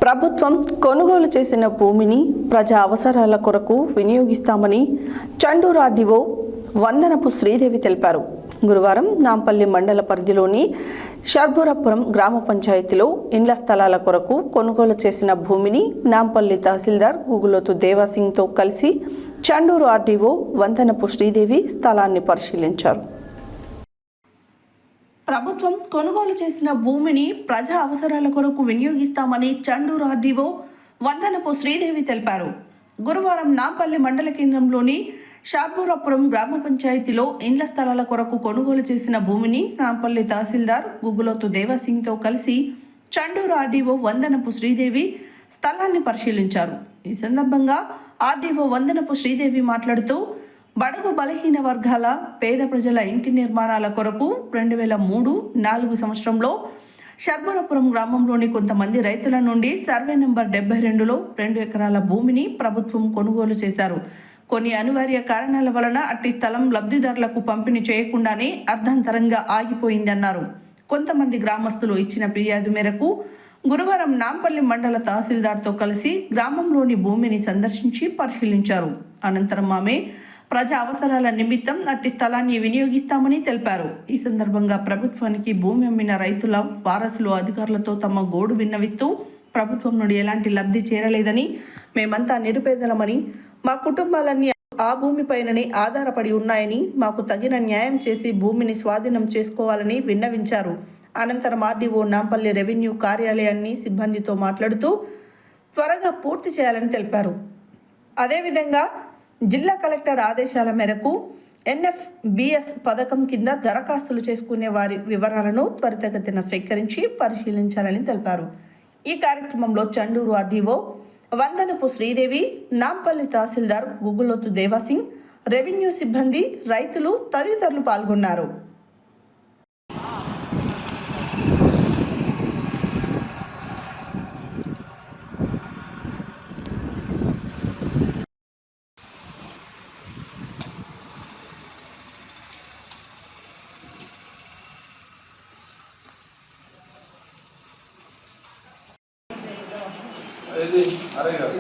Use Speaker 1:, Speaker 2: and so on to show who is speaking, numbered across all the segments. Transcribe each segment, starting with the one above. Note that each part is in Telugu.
Speaker 1: ప్రభుత్వం కొనుగోలు చేసిన భూమిని ప్రజా అవసరాల కొరకు వినియోగిస్తామని చండూరు ఆర్డీఓ వందనపు శ్రీదేవి తెలిపారు. గురువారం నాంపల్లి మండల పరిధిలోని షర్బురాపురం గ్రామ పంచాయతీలో ఇండ్ల స్థలాల కొరకు కొనుగోలు చేసిన భూమిని నాంపల్లి తహసీల్దార్ గూగులోతు దేవాసింగ్తో కలిసి చండూరు ఆర్డీఓ వందనపు శ్రీదేవి స్థలాన్ని పరిశీలించారు. ప్రభుత్వం కొనుగోలు చేసిన భూమిని ప్రజా అవసరాల కొరకు వినియోగిస్తామని చండూరు ఆర్డీఓ వందనపు శ్రీదేవి తెలిపారు. గురువారం నాంపల్లి మండల కేంద్రంలోని షర్బురాపురం గ్రామ పంచాయతీలో ఇండ్ల స్థలాల కొరకు కొనుగోలు చేసిన భూమిని నాంపల్లి తహసీల్దార్ గూగులోతు దేవాసింగ్తో కలిసి చండూరు ఆర్డీఓ వందనపు శ్రీదేవి స్థలాన్ని పరిశీలించారు. ఈ సందర్భంగా ఆర్డీఓ వందనపు శ్రీదేవి మాట్లాడుతూ బడుగు బలహీన వర్గాల పేద ప్రజల ఇంటి నిర్మాణాల కొరకు 2003-4 సంవత్సరంలో షర్బురాపురం గ్రామంలోని కొంతమంది రైతుల నుండి సర్వే నంబర్ 72లో 2 ఎకరాల భూమిని ప్రభుత్వం కొనుగోలు చేశారు. కొన్ని అనివార్య కారణాల వలన అట్టి స్థలం లబ్ధిదారులకు పంపిణీ చేయకుండానే అర్ధాంతరంగా ఆగిపోయిందన్నారు. కొంతమంది గ్రామస్తులు ఇచ్చిన ఫిర్యాదు మేరకు గురువారం నాంపల్లి మండల తహసీల్దార్తో కలిసి గ్రామంలోని భూమిని సందర్శించి పరిశీలించారు. అనంతరం ఆమె ప్రజా అవసరాల నిమిత్తం అట్టి స్థలాన్ని వినియోగిస్తామని తెలిపారు. ఈ సందర్భంగా ప్రభుత్వానికి భూమి అమ్మిన రైతుల వారసులు అధికారులతో తమ గోడు విన్నవిస్తూ ప్రభుత్వం నుండి ఎలాంటి లబ్ధి చేరలేదని, మేమంతా నిరుపేదలమని, మా కుటుంబాలన్నీ ఆ భూమిపైననే ఆధారపడి ఉన్నాయని, మాకు తగిన న్యాయం చేసి భూమిని స్వాధీనం చేసుకోవాలని విన్నవించారు. అనంతరం ఆర్డీఓ నాంపల్లి రెవెన్యూ కార్యాలయాన్ని సిబ్బందితో మాట్లాడుతూ త్వరగా పూర్తి చేయాలని తెలిపారు. అదేవిధంగా జిల్లా కలెక్టర్ ఆదేశాల మేరకు ఎన్ఎఫ్బిఎస్ పథకం కింద దరఖాస్తులు చేసుకునే వారి వివరాలను త్వరితగతిన సేకరించి పరిశీలించాలని తెలిపారు. ఈ కార్యక్రమంలో చండూరు ఆర్డీఓ వందనపు శ్రీదేవి, నాంపల్లి తహసీల్దార్ గూగులోతు దేవాసింగ్, రెవెన్యూ సిబ్బంది, రైతులు తదితరులు పాల్గొన్నారు.
Speaker 2: ఇది అరే గారు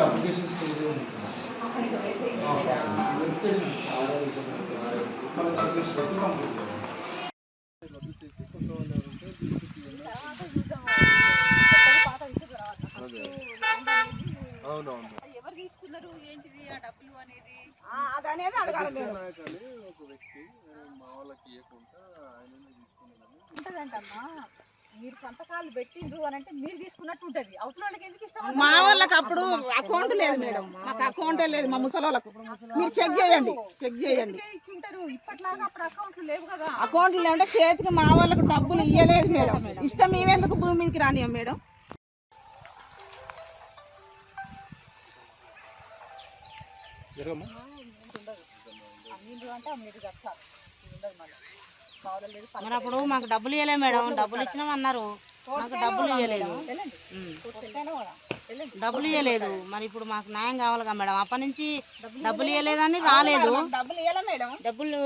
Speaker 2: అప్లికేషన్ స్టేజ్ అవునవును.
Speaker 3: ఎవరు తీసుకున్నారు ఏంటిది ఆ డబ్బులు అనేది
Speaker 4: అదనేది అడగాలి.
Speaker 2: ఒక వ్యక్తి మా వాళ్ళకి ఇవ్వకుండా ఆయన
Speaker 3: ఉంటదంటమ్మా. మీరు సంతకాలు పెట్టిండ్రు అని అంటే మీరు తీసుకున్నట్టు ఉంటది. అవతల వాళ్ళకి ఎందుకు ఇస్తాం?
Speaker 4: మా వాళ్ళకి అప్పుడు అకౌంట్ లేదు మేడం, మాకు అకౌంటే లేదు. మా ముసలి వాళ్ళకు మీరు చెక్ చేయండి.
Speaker 3: ఇచ్చి ఉంటారు. ఇప్పట్లాగా అప్పుడు అకౌంట్లు లేవు కదా.
Speaker 4: అకౌంట్లు లేవంటే చేతికి మా వాళ్ళకు డబ్బులు ఇవ్వలేదు మేడం. ఇష్టం మేమెందుకు భూమి మీదకి రానియం మేడం.
Speaker 5: మరి అప్పుడు మాకు డబ్బులు ఇవ్వలేదు మేడం. డబ్బులు ఇచ్చినాం అన్నారు, మాకు డబ్బులు ఇవ్వలేదు. డబ్బులు ఇవ్వలేదు. మరి ఇప్పుడు మాకు న్యాయం కావాలిగా మేడం. అప్పటి నుంచి డబ్బులు ఇవ్వలేదని రాలేదు. డబ్బులు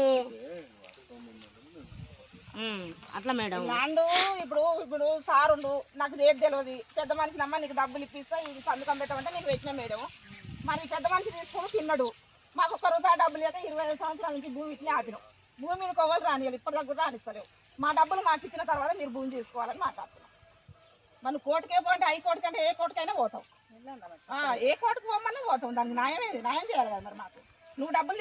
Speaker 5: అట్లా మేడం.
Speaker 4: ఇప్పుడు సారుండు నాకు రేట్ తెలియదు. పెద్ద మనిషి నమ్మ నీకు డబ్బులు ఇప్పిస్తా, ఇది సంతకం పెట్టమంటే నీకు పెట్టిన మేడం. మరి పెద్ద మనిషి తీసుకుని తిన్నాడు. మాకు ₹1 డబ్బులు లేక 25 సంవత్సరాల నుంచి భూమి ఇట్లా ఆపినాం. భూమి మీద కొవ్వలు రానియాలి, ఇప్పటిదాకా కూడా రానిస్తలేవు. మా డబ్బులు మాకు ఇచ్చిన తర్వాత మీరు భూమి తీసుకోవాలని మాట్లాడుతున్నాం. మనం కోర్టుకే పోతే హైకోర్టు కంటే ఏ కోర్టుకైనా పోతాం. ఏ కోర్టుకు పోమన్నా పోతాం. దానికి న్యాయం చేయాలి కదా మరి మాకు. నువ్వు డబ్బులు